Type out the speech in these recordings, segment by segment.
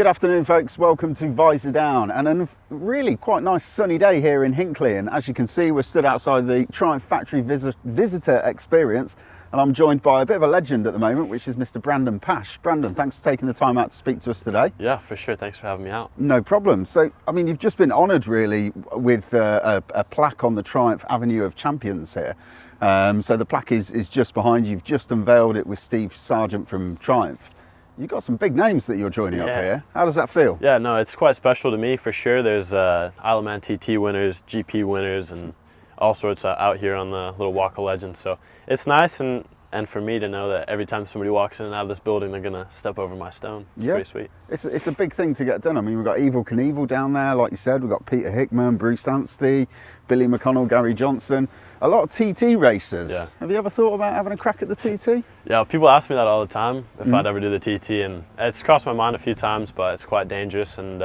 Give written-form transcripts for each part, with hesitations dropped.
Good afternoon, folks. Welcome to Visordown, and a really quite nice sunny day here in Hinckley. And as you can see, we're stood outside the Triumph Factory Visitor Experience, and I'm joined by a bit of a legend at the moment, which is Mr. Brandon Paasch. Brandon, thanks for taking the time out to speak to us today. Yeah, for sure. Thanks for having me out. No problem. So, I mean, you've just been honoured really with a plaque on the Triumph Avenue of Champions here. So the plaque is just behind you. You've just unveiled it with Steve Sargent from Triumph. You've got some big names that you're joining up here. How does that feel? Yeah, no, it's quite special to me for sure. There's Isle of Man TT winners, GP winners, and all sorts out here on the little Walk of Legends. So it's nice and for me to know that every time somebody walks in and out of this building, they're going to step over my stone. It's pretty sweet. It's a big thing to get done. I mean, we've got Evel Knievel down there, like you said. We've got Peter Hickman, Bruce Anstey, Billy McConnell, Gary Johnson. A lot of TT racers. Yeah. Have you ever thought about having a crack at the TT? Yeah, people ask me that all the time, if I'd ever do the TT, and it's crossed my mind a few times, but it's quite dangerous, and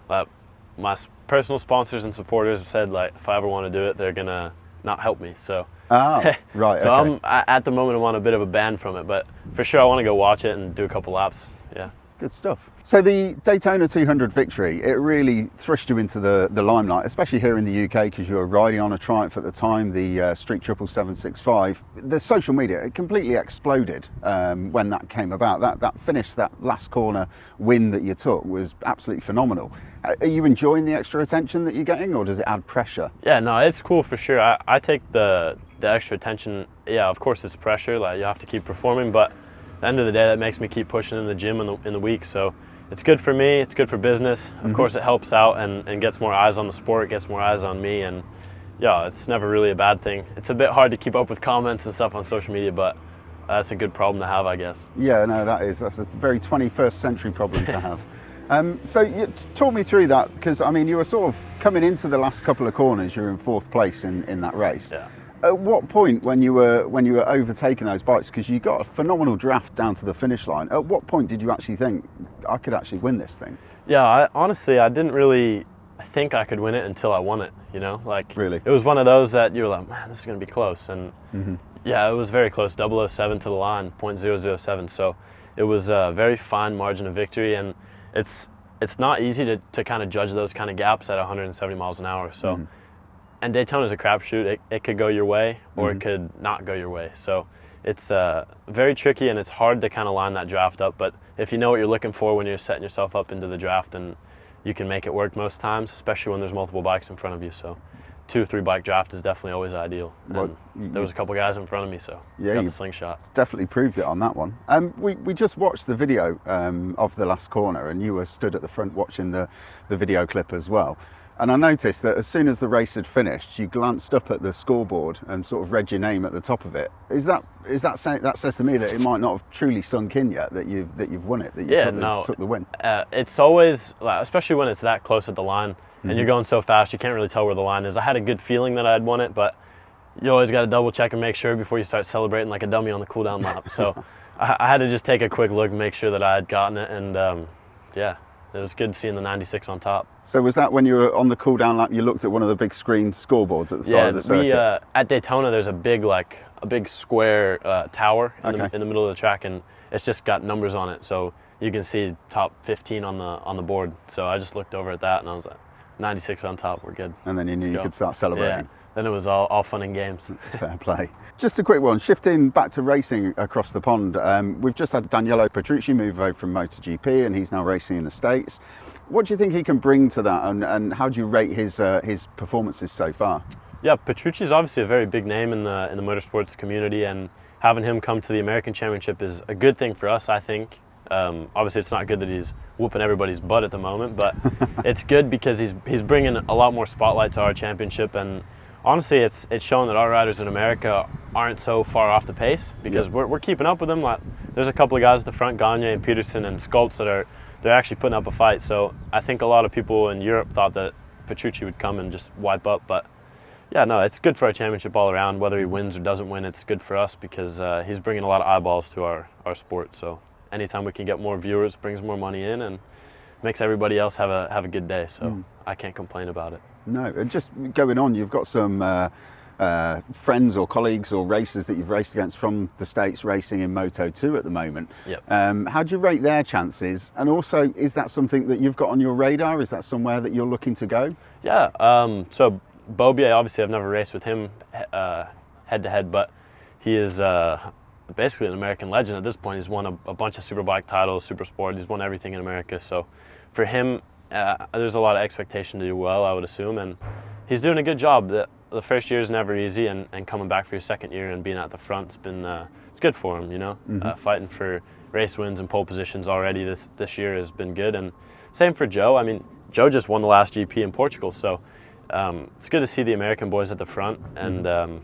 my personal sponsors and supporters have said, like, if I ever want to do it, they're going to not help me, so. Ah, right, So okay. at the moment, I'm on a bit of a ban from it, but for sure I want to go watch it and do a couple laps, yeah. Good stuff. So the Daytona 200 victory, it really thrust you into the limelight, especially here in the UK, because you were riding on a Triumph at the time, the Street 77765. The social media, it completely exploded when that came about. That finish, that last corner win that you took was absolutely phenomenal. Are you enjoying the extra attention that you're getting, or does it add pressure? Yeah, no, it's cool for sure. I take the extra attention. Yeah, of course it's pressure, like you have to keep performing, but at the end of the day, that makes me keep pushing in the gym in the week. So it's good for me, it's good for business. Of course, it helps out and gets more eyes on the sport, gets more eyes on me. And yeah, it's never really a bad thing. It's a bit hard to keep up with comments and stuff on social media, but that's a good problem to have, I guess. Yeah, no, that's a very 21st century problem to have. So you talk me through that, because I mean, you were sort of coming into the last couple of corners, you're in fourth place in that race. Yeah. At what point, when you were overtaking those bikes, because you got a phenomenal draft down to the finish line, at what point did you actually think, I could actually win this thing? Yeah, honestly, I didn't really think I could win it until I won it, you know? Like, really? It was one of those that you were like, man, this is going to be close. And yeah, it was very close, 007 to the line, 0.007. So it was a very fine margin of victory. And it's not easy to kind of judge those kind of gaps at 170 miles an hour. So. And Daytona's a crapshoot. It could go your way or it could not go your way. So it's very tricky, and it's hard to kind of line that draft up. But if you know what you're looking for when you're setting yourself up into the draft, then you can make it work most times, especially when there's multiple bikes in front of you. So 2 or 3 bike draft is definitely always ideal. Well, there was a couple guys in front of me, so got the slingshot. Definitely proved it on that one. We just watched the video of the last corner, and you were stood at the front watching the video clip as well. And I noticed that as soon as the race had finished, you glanced up at the scoreboard and sort of read your name at the top of it. That says to me that it might not have truly sunk in yet that you've won it, that you took the win. It's always, like, especially when it's that close at the line and you're going so fast, you can't really tell where the line is. I had a good feeling that I had won it, but you always got to double check and make sure before you start celebrating like a dummy on the cool down lap. So I had to just take a quick look and make sure that I had gotten it, and yeah. It was good seeing the 96 on top. So was that when you were on the cool down lap, you looked at one of the big screen scoreboards at the side of the circuit? Yeah, at Daytona there's a big square tower in the middle of the track, and it's just got numbers on it, so you can see top 15 on the board. So I just looked over at that and I was like, 96 on top, we're good. And then you knew you could start celebrating. Yeah. Then it was all fun and games. Fair play. Just a quick one, shifting back to racing across the pond. We've just had Daniele Petrucci move over from MotoGP, and he's now racing in the States. What do you think he can bring to that, and how do you rate his performances so far? Yeah, Petrucci's obviously a very big name in the motorsports community, and having him come to the American Championship is a good thing for us, I think. Obviously, it's not good that he's whooping everybody's butt at the moment, but it's good because he's bringing a lot more spotlight to our championship, and honestly, it's showing that our riders in America aren't so far off the pace, because we're keeping up with them. Like, there's a couple of guys at the front, Gagne and Peterson and Skoltz, they're actually putting up a fight. So I think a lot of people in Europe thought that Petrucci would come and just wipe up, but yeah, no, it's good for our championship all around. Whether he wins or doesn't win, it's good for us because he's bringing a lot of eyeballs to our sport. So anytime we can get more viewers, brings more money in and makes everybody else have a good day. So I can't complain about it. No, and just going on, you've got some friends or colleagues or racers that you've raced against from the States racing in Moto2 at the moment. Yep. How do you rate their chances? And also, is that something that you've got on your radar? Is that somewhere that you're looking to go? Yeah, so Bobby, obviously I've never raced with him head to head, but he is basically an American legend at this point. He's won a bunch of Superbike titles, Super Sport. He's won everything in America. So for him, there's a lot of expectation to do well, I would assume, and he's doing a good job. The first year is never easy, and coming back for your second year and being at the front's been it's good for him, you know. Fighting for race wins and pole positions already this year has been good, and same for Joe. I mean, Joe just won the last GP in Portugal, so it's good to see the American boys at the front, and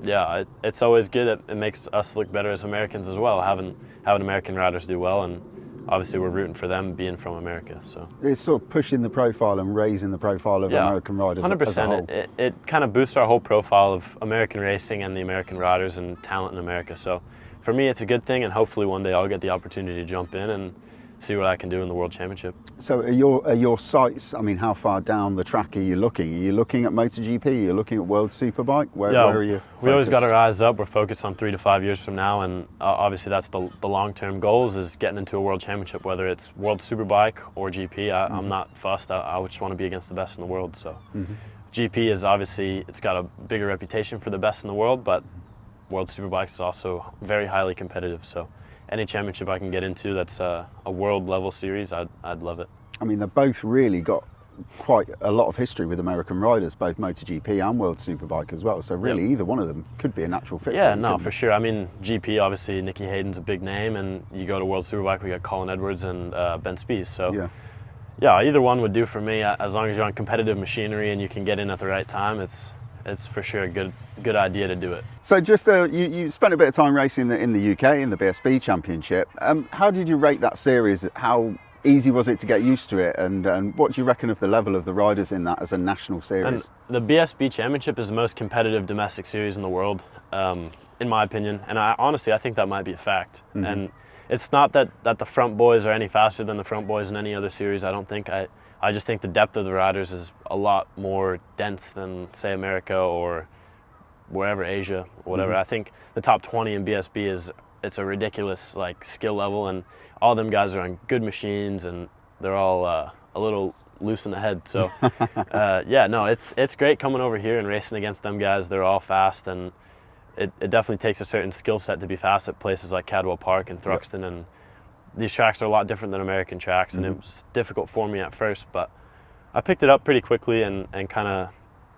yeah, it's always good. It makes us look better as Americans as well, having American riders do well, and obviously we're rooting for them being from America. So it's sort of pushing the profile and raising the profile of American riders. 100%. As a whole. It kind of boosts our whole profile of American racing and the American riders and talent in America. So for me, it's a good thing, and hopefully one day I'll get the opportunity to jump in and see what I can do in the World Championship. So are your sights, I mean, how far down the track are you looking? Are you looking at MotoGP? Are you looking at World Superbike? Where are you focused? We always got our eyes up. We're focused on 3 to 5 years from now, and obviously that's the long-term goals, is getting into a World Championship, whether it's World Superbike or GP. I'm not fussed. I just want to be against the best in the world. So GP is obviously, it's got a bigger reputation for the best in the world, but World Superbike is also very highly competitive. So any championship I can get into that's a world level series, I'd love it. I mean, they've both really got quite a lot of history with American riders, both MotoGP and World Superbike as well. So really, either one of them could be a natural fit. Yeah, no, for sure. I mean, GP, obviously, Nicky Hayden's a big name, and you go to World Superbike, we got Colin Edwards and Ben Spies. So yeah, either one would do for me, as long as you're on competitive machinery and you can get in at the right time. It's for sure a good idea to do it. So just you spent a bit of time racing in the UK in the BSB Championship. How did you rate that series? How easy was it to get used to it? And what do you reckon of the level of the riders in that as a national series? And the BSB Championship is the most competitive domestic series in the world, in my opinion. And honestly, I think that might be a fact. And it's not that the front boys are any faster than the front boys in any other series. I don't think. I just think the depth of the riders is a lot more dense than, say, America or wherever, Asia, whatever. I think the top 20 in BSB it's a ridiculous skill level, and all them guys are on good machines, and they're all a little loose in the head. So yeah, no, it's great coming over here and racing against them guys. They're all fast, and it definitely takes a certain skill set to be fast at places like Cadwell Park and Thruxton, and these tracks are a lot different than American tracks, and it was difficult for me at first, but I picked it up pretty quickly and kind of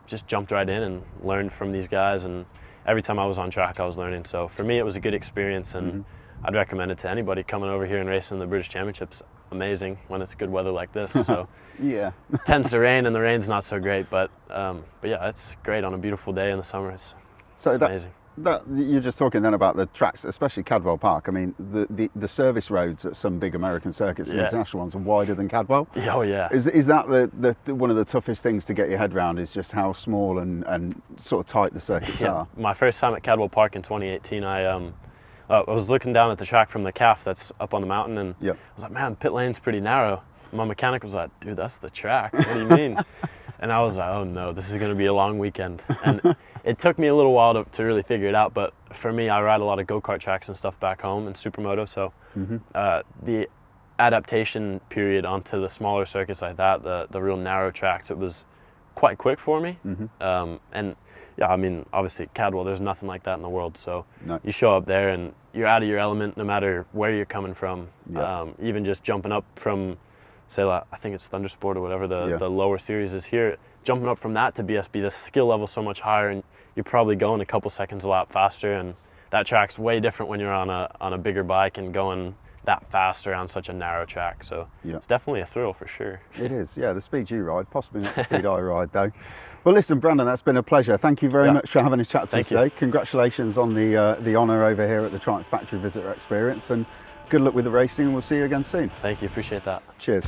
just jumped right in and learned from these guys, and every time I was on track I was learning. So for me it was a good experience, and I'd recommend it to anybody coming over here and racing the British Championships. Amazing when it's good weather like this. So yeah, it tends to rain and the rain's not so great, but yeah, it's great on a beautiful day in the summer. It's amazing. You're just talking then about the tracks, especially Cadwell Park. I mean, the service roads at some big American circuits and international ones are wider than Cadwell. Oh yeah. Is that the one of the toughest things to get your head around, is just how small and sort of tight the circuits are? My first time at Cadwell Park in 2018, I was looking down at the track from the calf that's up on the mountain, and I was like, man, pit lane's pretty narrow. My mechanic was like, dude, that's the track. What do you mean? And I was like, oh no, this is going to be a long weekend. And it took me a little while to really figure it out, but for me, I ride a lot of go-kart tracks and stuff back home in Supermoto, so the adaptation period onto the smaller circuits like that, the real narrow tracks, it was quite quick for me. And yeah, I mean, obviously Cadwell, there's nothing like that in the world, so you show up there and you're out of your element no matter where you're coming from. Even just jumping up from, say, I think it's Thundersport or whatever the lower series is here, jumping up from that to BSB, the skill level's so much higher, and you're probably going a couple seconds a lap faster, and that track's way different when you're on a bigger bike and going that fast around such a narrow track. So it's definitely a thrill for sure. It is, yeah, the speed you ride, possibly not the speed I ride though. Well listen, Brandon, that's been a pleasure. Thank you very much for having a chat to us today. Congratulations on the honour over here at the Triumph Factory Visitor Experience, and good luck with the racing, and we'll see you again soon. Thank you, appreciate that. Cheers.